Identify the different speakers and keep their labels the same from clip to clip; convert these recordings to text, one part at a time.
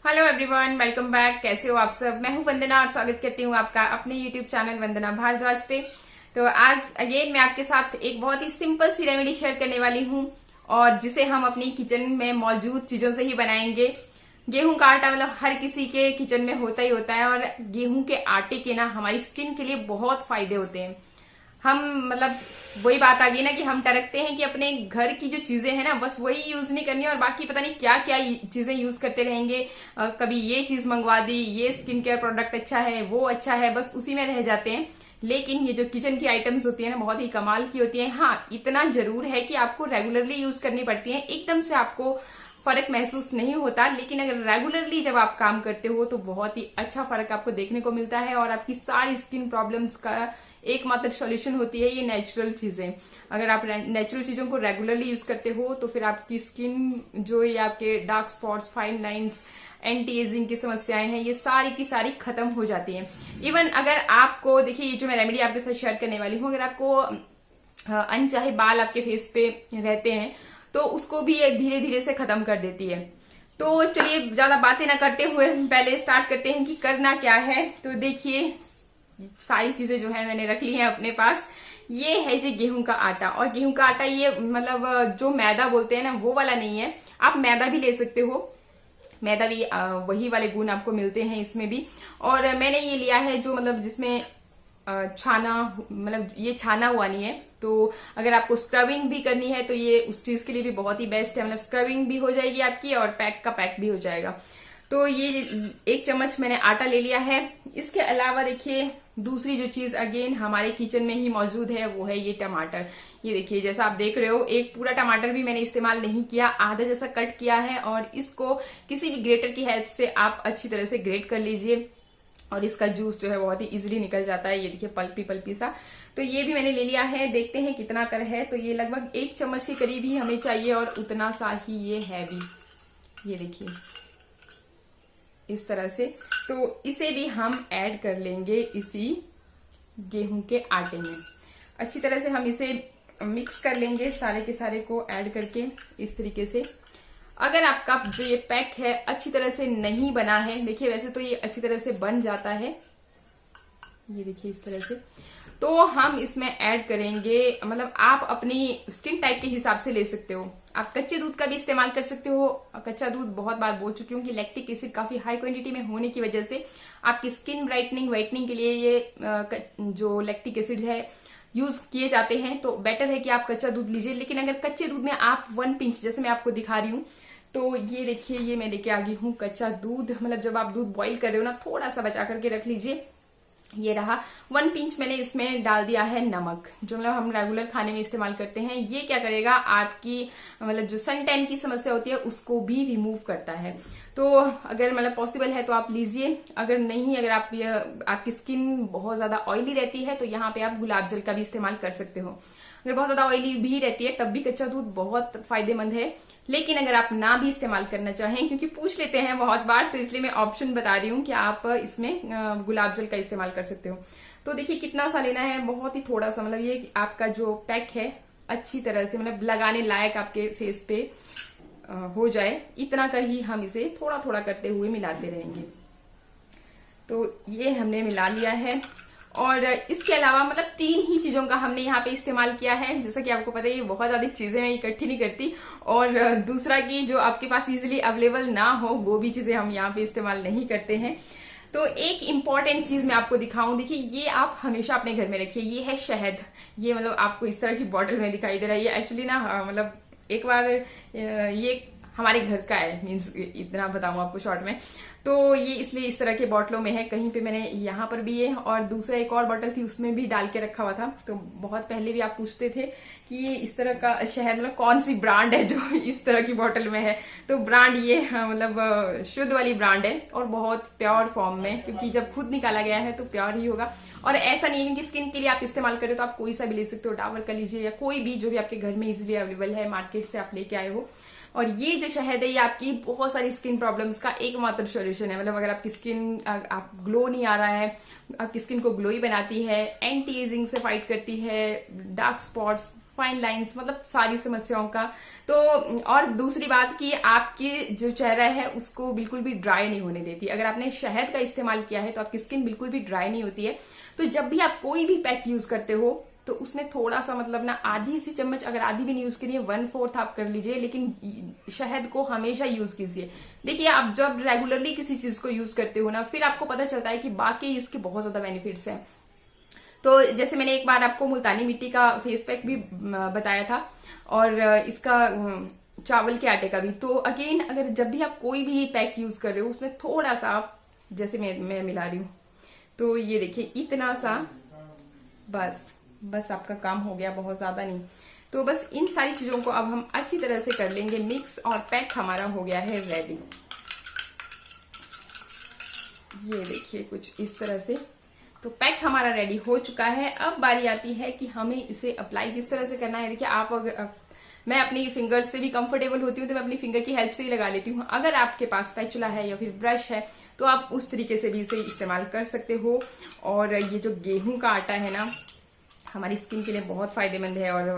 Speaker 1: Hello everyone, welcome back. कैसे हो आप सब? मैं हूं वंदना और स्वागत करती हूं आपका अपने यूट्यूब चैनल वंदना भारद्वाज पे। तो आज अगेन मैं आपके साथ एक बहुत ही सिंपल सी रेमेडी शेयर करने वाली हूं और जिसे हम अपनी किचन में मौजूद चीजों से ही बनाएंगे। गेहूं का आटा मतलब हर किसी के किचन में होता ही होता है और गेहूं के आटे के ना हमारी स्किन के लिए बहुत फायदे होते हैं। हम मतलब वही बात आ गई ना कि हम टरकते हैं कि अपने घर की जो चीजें हैं ना बस वही यूज नहीं करनी और बाकी पता नहीं क्या क्या चीजें यूज करते रहेंगे। कभी ये चीज मंगवा दी, ये स्किन केयर प्रोडक्ट अच्छा है, वो अच्छा है, बस उसी में रह जाते हैं। लेकिन ये जो किचन की आइटम्स होती है ना बहुत ही कमाल की होती है। हाँ, इतना जरूर है कि आपको रेगुलरली यूज करनी पड़ती है, एकदम से आपको फर्क महसूस नहीं होता। लेकिन अगर रेगुलरली जब आप काम करते हो तो बहुत ही अच्छा फर्क आपको देखने को मिलता है और आपकी सारी स्किन प्रॉब्लम्स का एकमात्र सॉल्यूशन होती है ये नेचुरल चीजें। अगर आप नेचुरल चीजों को रेगुलरली यूज करते हो तो फिर आपकी स्किन जो ये आपके dark spots, fine lines, anti ageing की समस्याएं हैं, ये सारी की सारी खत्म हो जाती हैं। इवन अगर आपको देखिए, ये जो मैं रेमेडी आपके साथ शेयर करने वाली हूँ, अगर आपको अनचाहे बाल आपके फेस पे रहते हैं तो उसको भी ये धीरे धीरे से खत्म कर देती है। तो चलिए ज्यादा बातें ना करते हुए पहले स्टार्ट करते हैं कि करना क्या है। तो देखिए, सारी चीजें जो है मैंने रख ली हैं अपने पास। ये है जी गेहूं का आटा, और गेहूं का आटा ये मतलब जो मैदा बोलते हैं ना वो वाला नहीं है। आप मैदा भी ले सकते हो, मैदा भी वही वाले गुण आपको मिलते हैं इसमें भी। और मैंने ये लिया है जो मतलब जिसमें छाना, मतलब ये छाना हुआ नहीं है। तो अगर आपको स्क्रबिंग भी करनी है तो ये उस चीज के लिए भी बहुत ही बेस्ट है। मतलब स्क्रबिंग भी हो जाएगी आपकी और पैक का पैक भी हो जाएगा। तो ये 1 चम्मच मैंने आटा ले लिया है। इसके अलावा देखिए दूसरी जो चीज अगेन हमारे किचन में ही मौजूद है वो है ये टमाटर। ये देखिए, जैसा आप देख रहे हो, एक पूरा टमाटर भी मैंने इस्तेमाल नहीं किया, आधा जैसा कट किया है और इसको किसी भी ग्रेटर की हेल्प से आप अच्छी तरह से ग्रेट कर लीजिए और इसका जूस जो है बहुत ही इजीली निकल जाता है। ये देखिए पल्पी पल्पी सा। तो ये भी मैंने ले लिया है, देखते हैं कितना कर है। तो ये लगभग 1 चम्मच के करीब ही हमें चाहिए और उतना सा ही ये है भी। ये देखिए इस तरह से। तो इसे भी हम ऐड कर लेंगे इसी गेहूं के आटे में। अच्छी तरह से हम इसे मिक्स कर लेंगे, सारे के सारे को ऐड करके इस तरीके से। अगर आपका जो ये पैक है अच्छी तरह से नहीं बना है, देखिए वैसे तो ये अच्छी तरह से बन जाता है, ये देखिए इस तरह से। तो हम इसमें ऐड करेंगे, मतलब आप अपनी स्किन टाइप के हिसाब से ले सकते हो। आप कच्चे दूध का भी इस्तेमाल कर सकते हो। कच्चा दूध बहुत बार बोल चुकी हूँ कि लैक्टिक एसिड काफी हाई क्वांटिटी में होने की वजह से आपकी स्किन व्हाइटनिंग के लिए ये जो लैक्टिक एसिड है यूज किए जाते हैं। तो बेटर है कि आप कच्चा दूध लीजिए। लेकिन अगर कच्चे दूध में आप 1 पिंच, जैसे मैं आपको दिखा रही हूँ, तो ये देखिए ये मैं लेके आ गई हूँ कच्चा दूध। मतलब जब आप दूध बॉईल कर रहे हो ना, थोड़ा सा बचा करके रख लीजिए। ये रहा 1 पिंच। मैंने इसमें डाल दिया है नमक, जो मतलब हम रेगुलर खाने में इस्तेमाल करते हैं। ये क्या करेगा, आपकी मतलब जो सन टैन की समस्या होती है उसको भी रिमूव करता है। तो अगर मतलब पॉसिबल है तो आप लीजिए। अगर नहीं, अगर आपकी स्किन बहुत ज्यादा ऑयली रहती है तो यहाँ पे आप गुलाब जल का भी इस्तेमाल कर सकते हो। अगर बहुत ज्यादा ऑयली भी रहती है तब भी कच्चा दूध बहुत फायदेमंद है। लेकिन अगर आप ना भी इस्तेमाल करना चाहें, क्योंकि पूछ लेते हैं बहुत बार, तो इसलिए मैं ऑप्शन बता रही हूँ कि आप इसमें गुलाब जल का इस्तेमाल कर सकते हो। तो देखिए कितना सा लेना है, बहुत ही थोड़ा सा। मतलब ये आपका जो पैक है अच्छी तरह से मतलब लगाने लायक आपके फेस पे हो जाए, इतना कर ही हम इसे थोड़ा थोड़ा करते हुए मिलाते रहेंगे। तो ये हमने मिला लिया है। और इसके अलावा मतलब 3 ही चीजों का हमने यहाँ पे इस्तेमाल किया है। जैसा कि आपको पता है ये बहुत ज्यादा चीजें मैं इकट्ठी नहीं करती। और दूसरा कि जो आपके पास इजीली अवेलेबल ना हो वो भी चीजें हम यहाँ पे इस्तेमाल नहीं करते हैं। तो एक इम्पॉर्टेंट चीज मैं आपको दिखाऊं, देखिए ये आप हमेशा अपने घर में रखिए। ये है शहद। ये मतलब आपको इस तरह की बॉटल में दिखाई दे रहा है। ये एक्चुअली ना मतलब एक बार ये हमारे घर का है, मीन्स इतना बताऊं आपको शॉर्ट में। तो ये इसलिए इस तरह के बॉटलों में है। कहीं पे मैंने यहाँ पर भी है और दूसरा एक और बॉटल थी उसमें भी डाल के रखा हुआ था। तो बहुत पहले भी आप पूछते थे कि ये इस तरह का शहद मतलब कौन सी ब्रांड है जो इस तरह की बॉटल में है। तो ब्रांड ये मतलब शुद्ध वाली ब्रांड है और बहुत प्योर फॉर्म में, क्योंकि जब खुद निकाला गया है तो प्योर ही होगा। और ऐसा नहीं है कि स्किन के लिए आप इस्तेमाल करें तो आप कोई सा भी ले सकते हो, डाबर का लीजिए या कोई भी जो भी आपके घर में इजिली अवेलेबल है, मार्केट से आप लेके आए हो। और ये जो शहद है ये आपकी बहुत सारी स्किन प्रॉब्लम्स का एकमात्र सॉल्यूशन है। मतलब अगर आपकी स्किन आप ग्लो नहीं आ रहा है, आपकी स्किन को ग्लोई बनाती है, एंटी एजिंग से फाइट करती है, डार्क स्पॉट्स, फाइन लाइंस, मतलब सारी समस्याओं का। तो और दूसरी बात कि आपकी जो चेहरा है उसको बिल्कुल भी ड्राई नहीं होने देती। अगर आपने शहद का इस्तेमाल किया है तो आपकी स्किन बिल्कुल भी ड्राई नहीं होती है। तो जब भी आप कोई भी पैक यूज करते हो तो उसमें थोड़ा सा मतलब ना आधी सी चम्मच, अगर आधी भी नहीं यूज करिए 1/4 आप कर लीजिए, लेकिन शहद को हमेशा यूज कीजिए। देखिए आप जब रेगुलरली किसी चीज को यूज करते हो ना, फिर आपको पता चलता है कि बाकी इसके बहुत ज्यादा बेनिफिट्स हैं। तो जैसे मैंने एक बार आपको मुल्तानी मिट्टी का फेस पैक भी बताया था, और इसका चावल के आटे का भी। तो अगेन अगर जब भी आप कोई भी पैक यूज कर रहे हो उसमें थोड़ा सा आप, जैसे मैं मिला रही हूँ, तो ये देखिए इतना सा, बस आपका काम हो गया, बहुत ज्यादा नहीं। तो बस इन सारी चीजों को अब हम अच्छी तरह से कर लेंगे मिक्स, और पैक हमारा हो गया है रेडी। ये देखिए कुछ इस तरह से, तो पैक हमारा रेडी हो चुका है। अब बारी आती है कि हमें इसे अप्लाई किस तरह से करना है। देखिए आप अगर मैं अपनी फिंगर से भी कंफर्टेबल होती हूँ तो मैं अपनी फिंगर की हेल्प से ही लगा लेती हूँ। अगर आपके पास स्पैचुला है या फिर ब्रश है तो आप उस तरीके से भी इसे इस्तेमाल कर सकते हो। और ये जो गेहूं का आटा है ना, हमारी स्किन के लिए बहुत फायदेमंद है और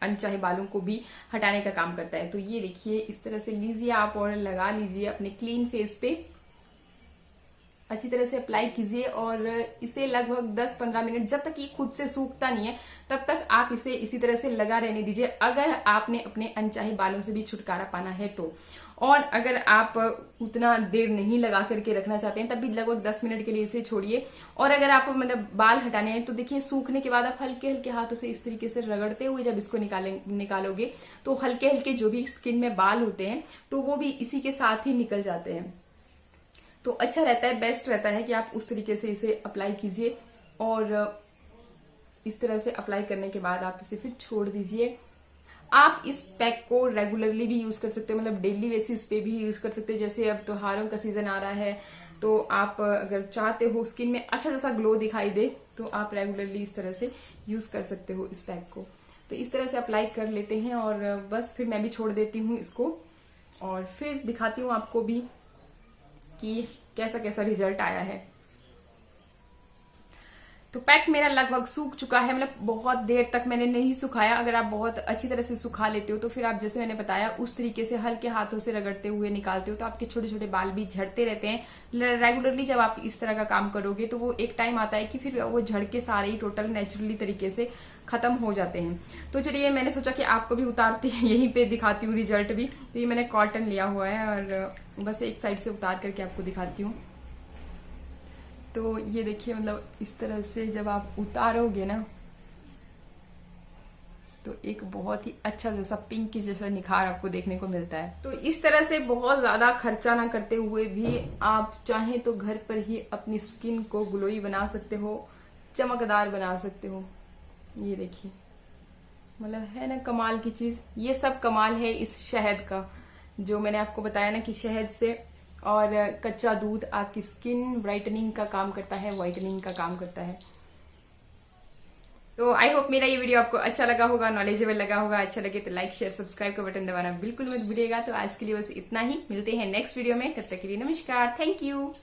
Speaker 1: अनचाहे बालों को भी हटाने का काम करता है। तो ये देखिए इस तरह से लीजिए आप और लगा लीजिए अपने क्लीन फेस पे, अच्छी तरह से अप्लाई कीजिए। और इसे लगभग 10-15 मिनट, जब तक ये खुद से सूखता नहीं है तब तक आप इसे इसी तरह से लगा रहने दीजिए, अगर आपने अपने अनचाहे बालों से भी छुटकारा पाना है तो। और अगर आप उतना देर नहीं लगा करके रखना चाहते हैं तब भी लगभग 10 मिनट के लिए इसे छोड़िए। और अगर आप मतलब बाल हटाने हैं तो देखिए सूखने के बाद आप हल्के हल्के हाथों से इस तरीके से रगड़ते हुए जब इसको निकालोगे तो हल्के हल्के जो भी स्किन में बाल होते हैं तो वो भी इसी के साथ ही निकल जाते हैं। तो अच्छा रहता है, बेस्ट रहता है कि आप उस तरीके से इसे अप्लाई कीजिए। और इस तरह से अप्लाई करने के बाद आप इसे फिर छोड़ दीजिए। आप इस पैक को रेगुलरली भी यूज कर सकते हो, मतलब डेली बेसिस पे भी यूज कर सकते हो। जैसे अब त्योहारों का सीजन आ रहा है तो आप अगर चाहते हो स्किन में अच्छा जैसा ग्लो दिखाई दे तो आप रेगुलरली इस तरह से यूज कर सकते हो इस पैक को। तो इस तरह से अप्लाई कर लेते हैं और बस फिर मैं भी छोड़ देती हूँ इसको, और फिर दिखाती हूँ आपको भी कि कैसा कैसा रिजल्ट आया है। तो पैक मेरा लगभग सूख चुका है, मतलब बहुत देर तक मैंने नहीं सुखाया। अगर आप बहुत अच्छी तरह से सुखा लेते हो तो फिर आप जैसे मैंने बताया उस तरीके से हल्के हाथों से रगड़ते हुए निकालते हो तो आपके छोटे छोटे बाल भी झड़ते रहते हैं। रेगुलरली जब आप इस तरह का काम करोगे तो वो एक टाइम आता है कि फिर वो झड़ के सारे ही टोटल नेचुरली तरीके से खत्म हो जाते हैं। तो चलिए मैंने सोचा कि आपको भी उतारती यहीं पे दिखाती हूँ रिजल्ट भी। तो ये मैंने कॉटन लिया हुआ है और बस एक साइड से उतार करके आपको दिखाती हूँ। तो ये देखिए मतलब इस तरह से जब आप उतारोगे ना तो एक बहुत ही अच्छा जैसा पिंक जैसा निखार आपको देखने को मिलता है। तो इस तरह से बहुत ज्यादा खर्चा ना करते हुए भी आप चाहें तो घर पर ही अपनी स्किन को ग्लोई बना सकते हो, चमकदार बना सकते हो। ये देखिए मतलब है ना कमाल की चीज। ये सब कमाल है इस शहद का, जो मैंने आपको बताया ना कि शहद से और कच्चा दूध आपकी स्किन ब्राइटनिंग का काम करता है, व्हाइटनिंग का काम करता है। तो आई होप मेरा ये वीडियो आपको अच्छा लगा होगा, नॉलेजेबल लगा होगा। अच्छा लगे तो लाइक शेयर सब्सक्राइब का बटन दबाना बिल्कुल मत भूलिएगा। तो आज के लिए बस इतना ही, मिलते हैं नेक्स्ट वीडियो में, तब तक के लिए नमस्कार, थैंक यू।